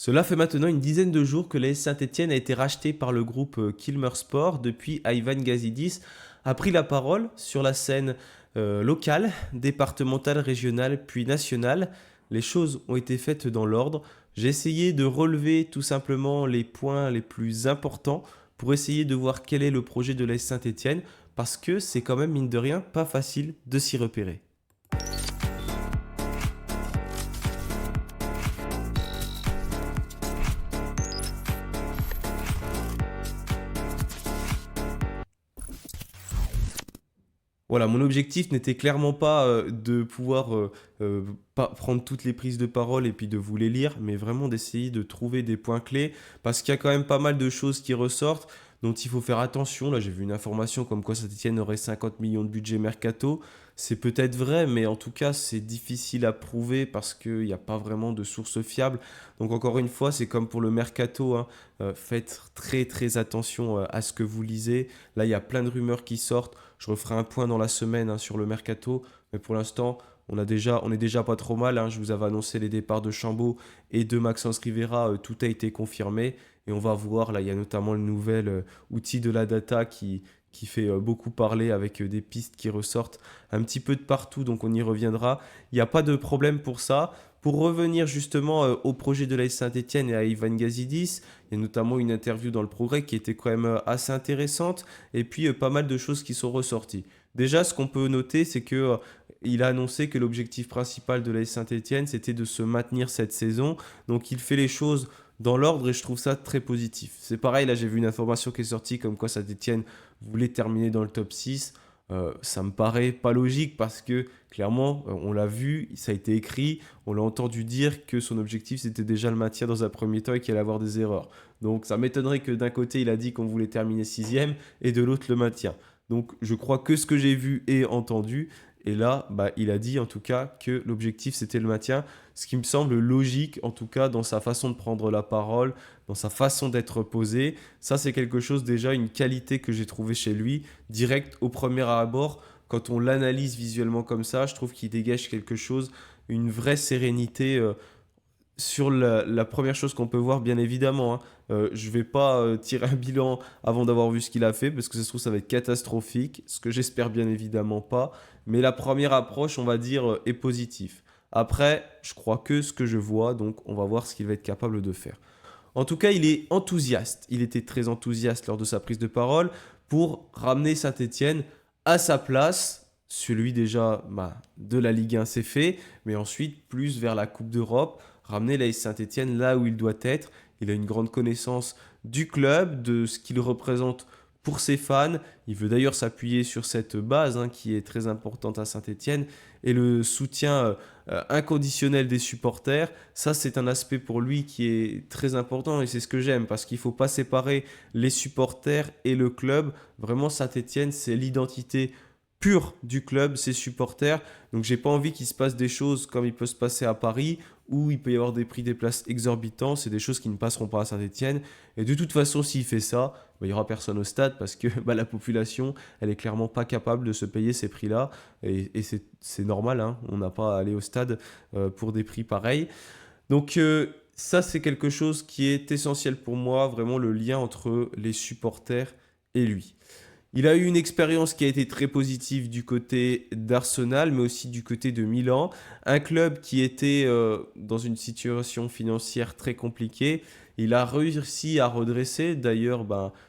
Cela fait maintenant une dizaine de jours que l'AS Saint-Étienne a été racheté par le groupe Kilmer Sport. Depuis, Ivan Gazidis a pris la parole sur la scène locale, départementale, régionale, puis nationale. Les choses ont été faites dans l'ordre. J'ai essayé de relever tout simplement les points les plus importants pour essayer de voir quel est le projet de l'AS Saint-Étienne, parce que c'est quand même, mine de rien, pas facile de s'y repérer. Voilà, mon objectif n'était clairement pas de pouvoir pas prendre toutes les prises de parole et puis de vous les lire, mais vraiment d'essayer de trouver des points clés, parce qu'il y a quand même pas mal de choses qui ressortent dont il faut faire attention. Là, j'ai vu une information comme quoi Saint-Etienne aurait 50 millions de budget mercato. C'est peut-être vrai, mais en tout cas, c'est difficile à prouver parce qu'il n'y a pas vraiment de source fiable. Donc encore une fois, c'est comme pour le mercato, hein. Faites très très attention à ce que vous lisez. Là, il y a plein de rumeurs qui sortent. Je referai un point dans la semaine, hein, sur le mercato, mais pour l'instant, on est déjà pas trop mal, hein. Je vous avais annoncé les départs de Chambaud et de Maxence Rivera. Tout a été confirmé et on va voir. Là, il y a notamment le nouvel outil de la data qui fait beaucoup parler, avec des pistes qui ressortent un petit peu de partout, donc on y reviendra. Il n'y a pas de problème pour ça. Pour revenir justement au projet de l'AS Saint-Etienne et à Ivan Gazidis, il y a notamment une interview dans le Progrès qui était quand même assez intéressante, et puis pas mal de choses qui sont ressorties. Déjà, ce qu'on peut noter, c'est que il a annoncé que l'objectif principal de l'AS Saint-Etienne, c'était de se maintenir cette saison. Donc il fait les choses dans l'ordre et je trouve ça très positif. C'est pareil, là j'ai vu une information qui est sortie comme quoi Saint-Etienne voulait terminer dans le top 6. Ça me paraît pas logique parce que clairement, on l'a vu, ça a été écrit, on l'a entendu dire que son objectif c'était déjà le maintien dans un premier temps et qu'il allait avoir des erreurs. Donc ça m'étonnerait que d'un côté il a dit qu'on voulait terminer sixième et de l'autre le maintien. Donc je crois que ce que j'ai vu et entendu, et là il a dit en tout cas que l'objectif c'était le maintien, ce qui me semble logique en tout cas dans sa façon de prendre la parole, dans sa façon d'être posé. Ça c'est quelque chose déjà, une qualité que j'ai trouvée chez lui, direct au premier abord. Quand on l'analyse visuellement comme ça, je trouve qu'il dégage quelque chose, une vraie sérénité sur la première chose qu'on peut voir, bien évidemment, hein. Je vais pas tirer un bilan avant d'avoir vu ce qu'il a fait, parce que ça se trouve, ça va être catastrophique, ce que j'espère bien évidemment pas. Mais la première approche, on va dire, est positive. Après, je crois que ce que je vois, donc on va voir ce qu'il va être capable de faire. En tout cas, il est enthousiaste. Il était très enthousiaste lors de sa prise de parole pour ramener Saint-Etienne à sa place. Celui déjà de la Ligue 1, c'est fait, mais ensuite plus vers la Coupe d'Europe, ramener l'AS Saint-Etienne là où il doit être. Il a une grande connaissance du club, de ce qu'il représente pour ses fans. Il veut d'ailleurs s'appuyer sur cette base, hein, qui est très importante à Saint-Etienne, et le soutien inconditionnel des supporters. Ça, c'est un aspect pour lui qui est très important et c'est ce que j'aime, parce qu'il ne faut pas séparer les supporters et le club. Vraiment, Saint-Etienne, c'est l'identité pure du club, ses supporters. Donc j'ai pas envie qu'il se passe des choses comme il peut se passer à Paris, où il peut y avoir des prix des places exorbitants. C'est des choses qui ne passeront pas à Saint-Etienne. Et de toute façon, s'il fait ça, il n'y aura personne au stade, parce que la population, elle est clairement pas capable de se payer ces prix-là. Et c'est normal, hein. On n'a pas à aller au stade pour des prix pareils. Donc ça, c'est quelque chose qui est essentiel pour moi, vraiment le lien entre les supporters et lui. Il a eu une expérience qui a été très positive du côté d'Arsenal, mais aussi du côté de Milan, un club qui était dans une situation financière très compliquée. Il a réussi à redresser. D'ailleurs,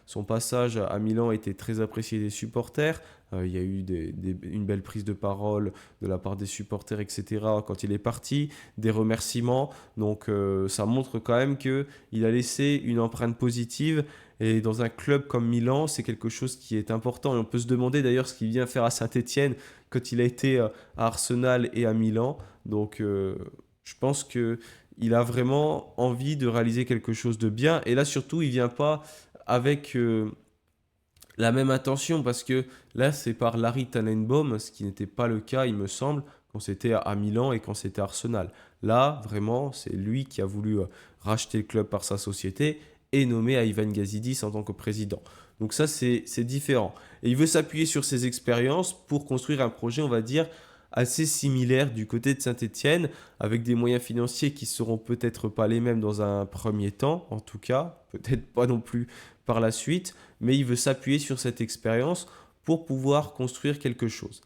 son passage à Milan était très apprécié des supporters. Il y a eu une belle prise de parole de la part des supporters, etc. quand il est parti, des remerciements. Donc ça montre quand même qu'il a laissé une empreinte positive. Et dans un club comme Milan, c'est quelque chose qui est important. Et on peut se demander d'ailleurs ce qu'il vient faire à Saint-Etienne quand il a été à Arsenal et à Milan. Donc je pense qu'il a vraiment envie de réaliser quelque chose de bien. Et là surtout, il ne vient pas avec la même intention, parce que là c'est par Larry Tannenbaum, ce qui n'était pas le cas, il me semble, quand c'était à Milan et quand c'était à Arsenal. Là, vraiment, c'est lui qui a voulu racheter le club par sa société et nommer Ivan Gazidis en tant que président. Donc ça, c'est différent. Et il veut s'appuyer sur ses expériences pour construire un projet, on va dire, assez similaire du côté de Saint-Étienne, avec des moyens financiers qui seront peut-être pas les mêmes dans un premier temps, en tout cas, peut-être pas non plus par la suite, mais il veut s'appuyer sur cette expérience pour pouvoir construire quelque chose.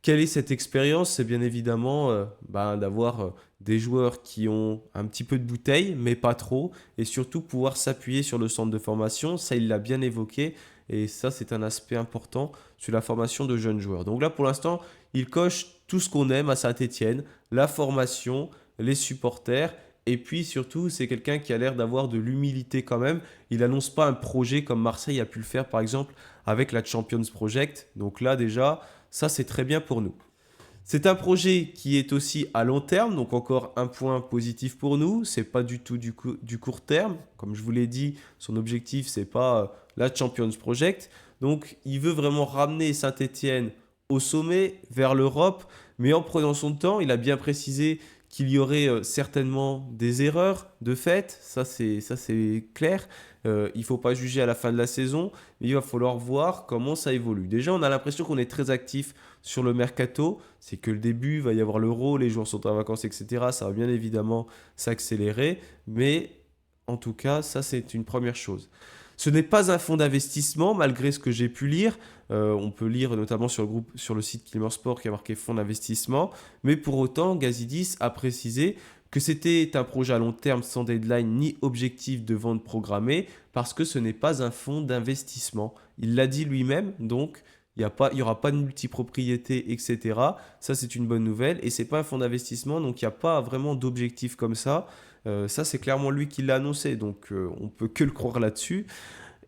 Quelle est cette expérience? C'est bien évidemment d'avoir des joueurs qui ont un petit peu de bouteille, mais pas trop, et surtout pouvoir s'appuyer sur le centre de formation. Ça, il l'a bien évoqué, et ça, c'est un aspect important sur la formation de jeunes joueurs. Donc là, pour l'instant, il coche tout ce qu'on aime à Saint-Étienne, la formation, les supporters, et puis surtout, c'est quelqu'un qui a l'air d'avoir de l'humilité quand même. Il n'annonce pas un projet comme Marseille a pu le faire, par exemple, avec la Champions Project. Donc là, déjà, ça, c'est très bien pour nous. C'est un projet qui est aussi à long terme, donc encore un point positif pour nous. C'est pas du tout du court terme. Comme je vous l'ai dit, son objectif, c'est pas la Champions Project. Donc, il veut vraiment ramener Saint-Étienne au sommet, vers l'Europe, mais en prenant son temps. Il a bien précisé qu'il y aurait certainement des erreurs de fait. Ça c'est clair. Il ne faut pas juger à la fin de la saison, mais il va falloir voir comment ça évolue. Déjà, on a l'impression qu'on est très actif sur le mercato. C'est que le début, il va y avoir l'Euro, les joueurs sont en vacances, etc. Ça va bien évidemment s'accélérer, mais en tout cas, ça c'est une première chose. Ce n'est pas un fonds d'investissement, malgré ce que j'ai pu lire. On peut lire notamment sur le groupe, sur le site Kilmer Sport qui a marqué fonds d'investissement. Mais pour autant, Gazidis a précisé que c'était un projet à long terme sans deadline ni objectif de vente programmée parce que ce n'est pas un fonds d'investissement. Il l'a dit lui-même, donc il n'y aura pas de multipropriété, etc. Ça, c'est une bonne nouvelle. Et ce n'est pas un fonds d'investissement, donc il n'y a pas vraiment d'objectif comme ça. Ça, c'est clairement lui qui l'a annoncé, donc on peut que le croire là-dessus.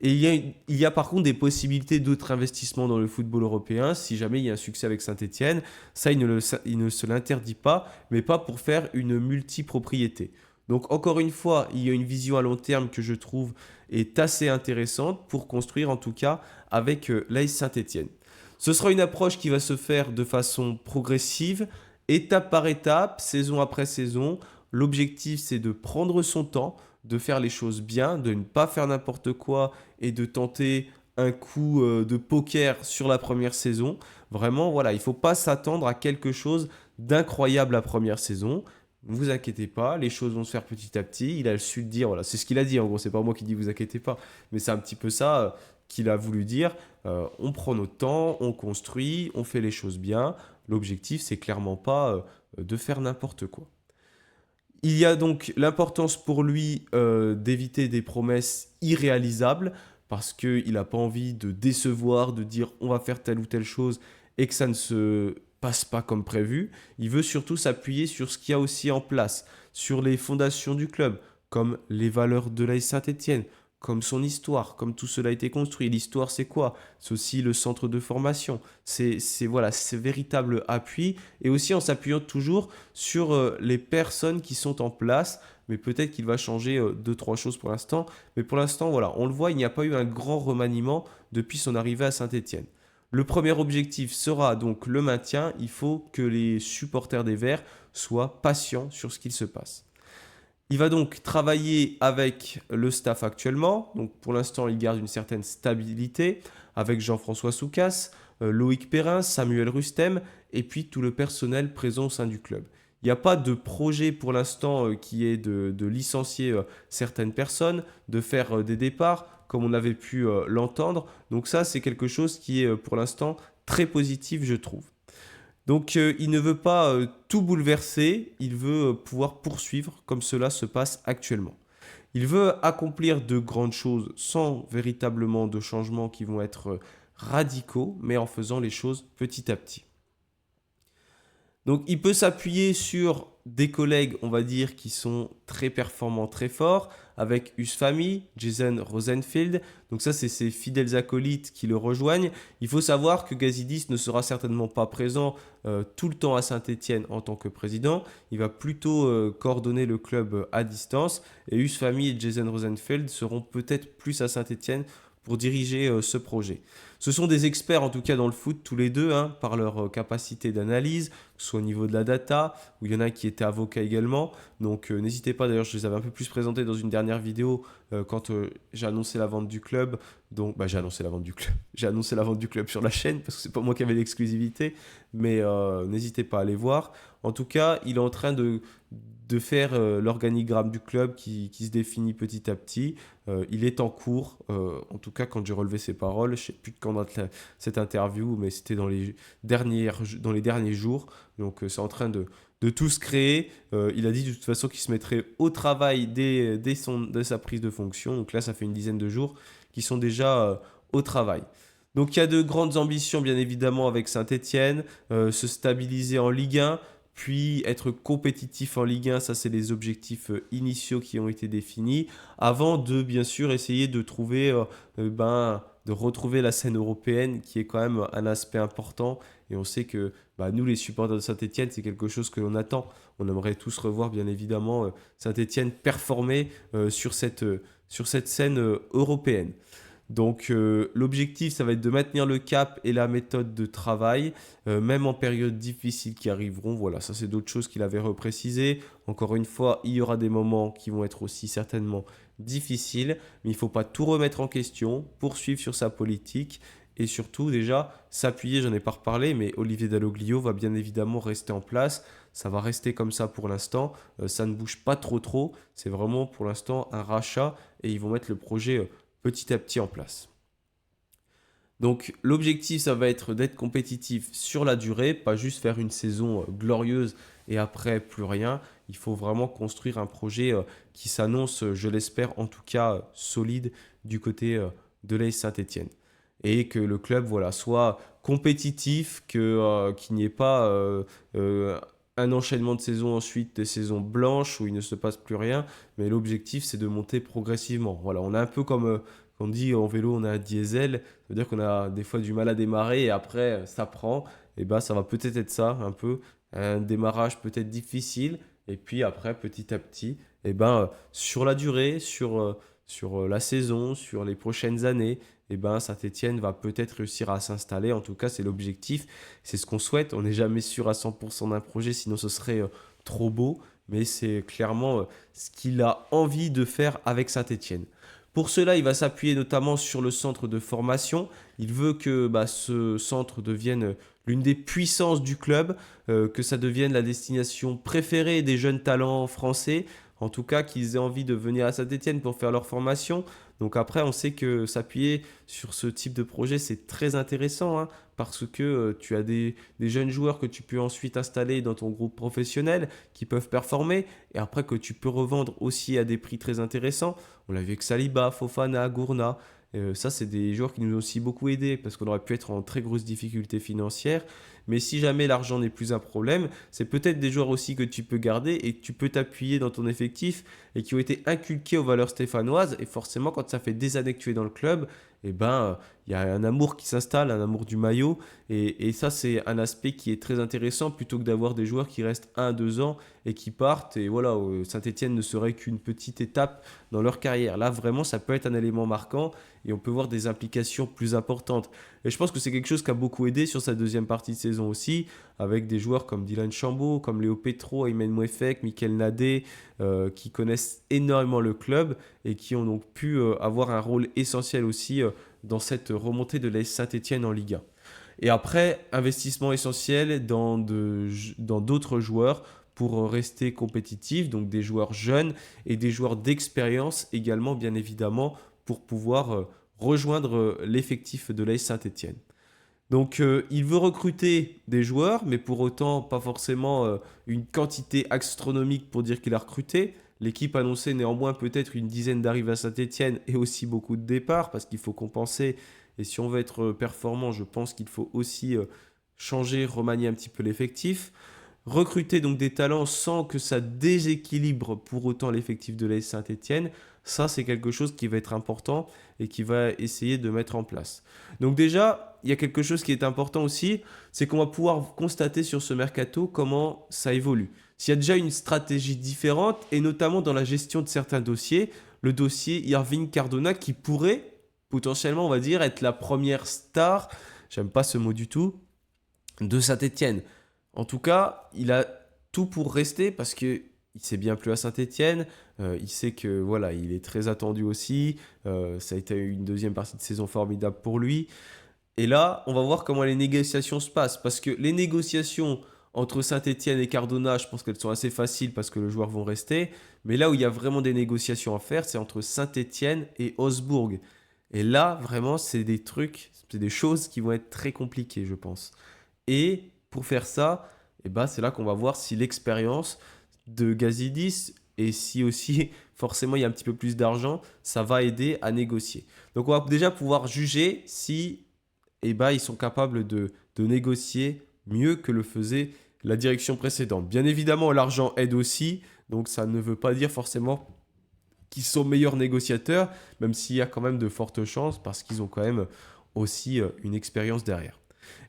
Et il y a par contre des possibilités d'autres investissements dans le football européen si jamais il y a un succès avec Saint-Étienne. Ça, il ne se l'interdit pas, mais pas pour faire une multipropriété. Donc encore une fois, il y a une vision à long terme que je trouve est assez intéressante pour construire en tout cas avec l'AS Saint-Étienne. Ce sera une approche qui va se faire de façon progressive, étape par étape, saison après saison. L'objectif, c'est de prendre son temps, de faire les choses bien, de ne pas faire n'importe quoi et de tenter un coup de poker sur la première saison. Vraiment, voilà, il ne faut pas s'attendre à quelque chose d'incroyable la première saison. Ne vous inquiétez pas, les choses vont se faire petit à petit. Il a su le dire, voilà, c'est ce qu'il a dit en gros, c'est pas moi qui dis vous inquiétez pas, mais c'est un petit peu ça qu'il a voulu dire. On prend notre temps, on construit, on fait les choses bien. L'objectif, c'est clairement pas de faire n'importe quoi. Il y a donc l'importance pour lui d'éviter des promesses irréalisables parce qu'il n'a pas envie de décevoir, de dire on va faire telle ou telle chose et que ça ne se passe pas comme prévu. Il veut surtout s'appuyer sur ce qu'il y a aussi en place, sur les fondations du club, comme les valeurs de l'AS Saint-Étienne, comme son histoire, comme tout cela a été construit. L'histoire, c'est quoi? C'est aussi le centre de formation. Voilà, ce véritable appui et aussi en s'appuyant toujours sur les personnes qui sont en place. Mais peut-être qu'il va changer deux, trois choses pour l'instant. Mais pour l'instant, voilà, on le voit, il n'y a pas eu un grand remaniement depuis son arrivée à Saint-Étienne. Le premier objectif sera donc le maintien. Il faut que les supporters des Verts soient patients sur ce qu'il se passe. Il va donc travailler avec le staff actuellement. Donc pour l'instant, il garde une certaine stabilité avec Jean-François Soucas, Loïc Perrin, Samuel Rustem et puis tout le personnel présent au sein du club. Il n'y a pas de projet pour l'instant qui est de licencier certaines personnes, de faire des départs comme on avait pu l'entendre. Donc ça, c'est quelque chose qui est pour l'instant très positif, je trouve. Donc il ne veut pas tout bouleverser, il veut pouvoir poursuivre comme cela se passe actuellement. Il veut accomplir de grandes choses sans véritablement de changements qui vont être radicaux, mais en faisant les choses petit à petit. Donc il peut s'appuyer sur des collègues, on va dire, qui sont très performants, très forts, avec Usfami, Jason Rosenfield. Donc ça, c'est ses fidèles acolytes qui le rejoignent. Il faut savoir que Gazidis ne sera certainement pas présent tout le temps à Saint-Étienne en tant que président. Il va plutôt coordonner le club à distance. Et Usfami et Jason Rosenfield seront peut-être plus à Saint-Étienne pour diriger ce projet. Ce sont des experts en tout cas dans le foot tous les deux, hein, par leur capacité d'analyse, que ce soit au niveau de la data, où il y en a un qui était avocat également. Donc n'hésitez pas, d'ailleurs je les avais un peu plus présentés dans une dernière vidéo quand j'ai annoncé la vente du club. Donc j'ai annoncé la vente du club. J'ai annoncé la vente du club sur la chaîne parce que c'est pas moi qui avais l'exclusivité. Mais n'hésitez pas à aller voir. En tout cas, il est en train de faire l'organigramme du club qui se définit petit à petit. Il est en cours, en tout cas quand j'ai relevé ses paroles, je ne sais plus quand date cette interview, mais c'était dans les derniers jours. Donc c'est en train de tout se créer. Il a dit de toute façon qu'il se mettrait au travail dès sa prise de fonction. Donc là, ça fait une dizaine de jours qu'ils sont déjà au travail. Donc il y a de grandes ambitions bien évidemment avec Saint-Étienne, se stabiliser en Ligue 1, puis être compétitif en Ligue 1, ça c'est les objectifs initiaux qui ont été définis, avant de bien sûr essayer de trouver, de retrouver la scène européenne qui est quand même un aspect important. Et on sait que nous les supporters de Saint-Étienne, c'est quelque chose que l'on attend. On aimerait tous revoir bien évidemment Saint-Étienne performer sur cette scène européenne. Donc l'objectif, ça va être de maintenir le cap et la méthode de travail, même en périodes difficiles qui arriveront. Voilà, ça c'est d'autres choses qu'il avait reprécisées. Encore une fois, il y aura des moments qui vont être aussi certainement difficiles, mais il ne faut pas tout remettre en question, poursuivre sur sa politique et surtout déjà s'appuyer, j'en ai pas reparlé, mais Olivier Dalloglio va bien évidemment rester en place. Ça va rester comme ça pour l'instant, ça ne bouge pas trop, c'est vraiment pour l'instant un rachat et ils vont mettre le projet petit à petit en place. Donc l'objectif, ça va être d'être compétitif sur la durée, pas juste faire une saison glorieuse et après plus rien. Il faut vraiment construire un projet qui s'annonce, je l'espère en tout cas, solide du côté de l'AS Saint-Étienne. Et que le club soit compétitif, qu'il n'y ait pas un enchaînement de saisons ensuite, des saisons blanches où il ne se passe plus rien. Mais l'objectif, c'est de monter progressivement. Voilà, on est un peu comme on dit en vélo, on a un diesel. Ça veut dire qu'on a des fois du mal à démarrer et après, ça prend. Et ça va peut-être être ça, un peu. Un démarrage peut-être difficile. Et puis après, petit à petit, sur la durée, sur la saison, sur les prochaines années, Saint-Étienne va peut-être réussir à s'installer. En tout cas, c'est l'objectif. C'est ce qu'on souhaite. On n'est jamais sûr à 100% d'un projet, sinon ce serait trop beau. Mais c'est clairement ce qu'il a envie de faire avec Saint-Étienne. Pour cela, il va s'appuyer notamment sur le centre de formation. Il veut que ce centre devienne l'une des puissances du club, que ça devienne la destination préférée des jeunes talents français. En tout cas, qu'ils aient envie de venir à Saint-Étienne pour faire leur formation. Donc après, on sait que s'appuyer sur ce type de projet, c'est très intéressant, hein, parce que tu as des jeunes joueurs que tu peux ensuite installer dans ton groupe professionnel, qui peuvent performer, et après que tu peux revendre aussi à des prix très intéressants. On l'a vu avec Saliba, Fofana, Gourna. Ça, c'est des joueurs qui nous ont aussi beaucoup aidés, parce qu'on aurait pu être en très grosse difficulté financière. Mais si jamais l'argent n'est plus un problème, c'est peut-être des joueurs aussi que tu peux garder et que tu peux t'appuyer dans ton effectif et qui ont été inculqués aux valeurs stéphanoises. Et forcément, quand ça fait des années que tu es dans le club, il y a un amour qui s'installe, un amour du maillot. Et ça, c'est un aspect qui est très intéressant plutôt que d'avoir des joueurs qui restent 1-2 ans et qui partent. Et voilà, Saint-Étienne ne serait qu'une petite étape dans leur carrière. Là, vraiment, ça peut être un élément marquant et on peut voir des implications plus importantes. Et je pense que c'est quelque chose qui a beaucoup aidé sur sa deuxième partie de saison aussi, avec des joueurs comme Dylan Chambaud, comme Léo Petro, Aymen Mouefek, Mikel Nadé, qui connaissent énormément le club et qui ont donc pu avoir un rôle essentiel aussi dans cette remontée de l'AS Saint-Étienne en Ligue 1. Et après, investissement essentiel dans d'autres joueurs pour rester compétitif, donc des joueurs jeunes et des joueurs d'expérience également, bien évidemment, pour pouvoir rejoindre l'effectif de l'AS Saint-Étienne. Donc il veut recruter des joueurs, mais pour autant pas forcément une quantité astronomique pour dire qu'il a recruté. L'équipe annonçait néanmoins peut-être une dizaine d'arrivées à Saint-Étienne et aussi beaucoup de départs parce qu'il faut compenser. Et si on veut être performant, je pense qu'il faut aussi changer, remanier un petit peu l'effectif. Recruter donc des talents sans que ça déséquilibre pour autant l'effectif de l'AS Saint-Étienne, ça c'est quelque chose qui va être important et qui va essayer de mettre en place. Donc déjà, il y a quelque chose qui est important aussi, c'est qu'on va pouvoir constater sur ce mercato comment ça évolue. S'il y a déjà une stratégie différente, et notamment dans la gestion de certains dossiers, le dossier Irving Cardona qui pourrait potentiellement, on va dire, être la première star, j'aime pas ce mot du tout, de Saint-Étienne. En tout cas, il a tout pour rester parce que il s'est bien plu à Saint-Étienne. Il sait que voilà, il est très attendu aussi. Ça a été une deuxième partie de saison formidable pour lui. Et là, on va voir comment les négociations se passent. Parce que les négociations entre Saint-Étienne et Cardona, je pense qu'elles sont assez faciles parce que les joueurs vont rester. Mais là où il y a vraiment des négociations à faire, c'est entre Saint-Étienne et Augsbourg. Et là, vraiment, c'est des trucs, c'est des choses qui vont être très compliquées, je pense. Et pour faire ça, eh ben, c'est là qu'on va voir si l'expérience de Gazidis et si aussi forcément il y a un petit peu plus d'argent, ça va aider à négocier. Donc on va déjà pouvoir juger si eh ben, ils sont capables de négocier mieux que le faisait la direction précédente. Bien évidemment, l'argent aide aussi, donc ça ne veut pas dire forcément qu'ils sont meilleurs négociateurs, même s'il y a quand même de fortes chances parce qu'ils ont quand même aussi une expérience derrière.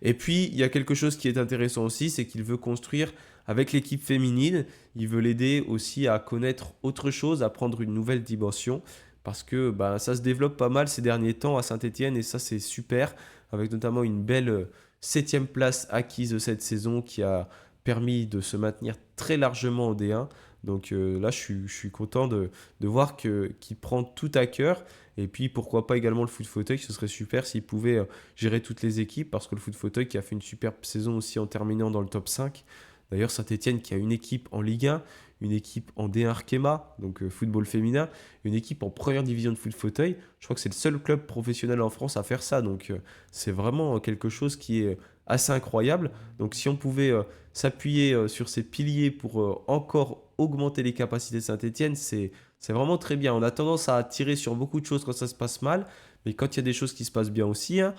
Et puis, il y a quelque chose qui est intéressant aussi, c'est qu'il veut construire avec l'équipe féminine, il veut l'aider aussi à connaître autre chose, à prendre une nouvelle dimension, parce que bah, ça se développe pas mal ces derniers temps à Saint-Étienne, et ça c'est super, avec notamment une belle septième place acquise de cette saison qui a permis de se maintenir très largement en D1. Donc là, je suis content de voir qu'il prend tout à cœur. Et puis, pourquoi pas également le foot fauteuil, ce serait super s'il pouvait gérer toutes les équipes, parce que le foot fauteuil qui a fait une superbe saison aussi en terminant dans le top 5. D'ailleurs, Saint-Etienne qui a une équipe en Ligue 1, une équipe en D1 Arkema, donc football féminin, une équipe en première division de foot fauteuil. Je crois que c'est le seul club professionnel en France à faire ça. Donc, c'est vraiment quelque chose qui est assez incroyable. Donc, si on pouvait s'appuyer sur ces piliers pour encore augmenter les capacités de Saint-Etienne, c'est vraiment très bien. On a tendance à tirer sur beaucoup de choses quand ça se passe mal, mais quand il y a des choses qui se passent bien aussi, hein,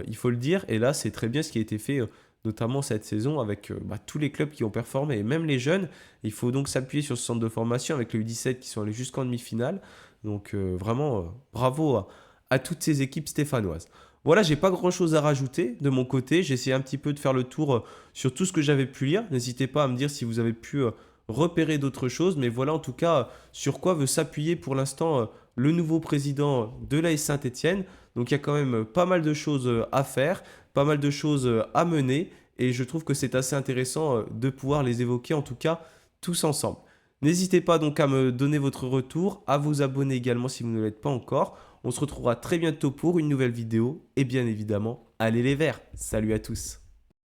il faut le dire. Et là, c'est très bien ce qui a été fait, notamment cette saison, avec bah, tous les clubs qui ont performé, et même les jeunes. Il faut donc s'appuyer sur ce centre de formation avec le U17 qui sont allés jusqu'en demi-finale. Donc vraiment, bravo à toutes ces équipes stéphanoises. Voilà, j'ai pas grand-chose à rajouter de mon côté. J'ai essayé un petit peu de faire le tour sur tout ce que j'avais pu lire. N'hésitez pas à me dire si vous avez pu repérer d'autres choses. Mais voilà en tout cas sur quoi veut s'appuyer pour l'instant le nouveau président de l'AS Saint-Étienne. Donc il y a quand même pas mal de choses à faire, pas mal de choses à mener. Et je trouve que c'est assez intéressant de pouvoir les évoquer en tout cas tous ensemble. N'hésitez pas donc à me donner votre retour, à vous abonner également si vous ne l'êtes pas encore. On se retrouvera très bientôt pour une nouvelle vidéo. Et bien évidemment, allez les Verts. Salut à tous.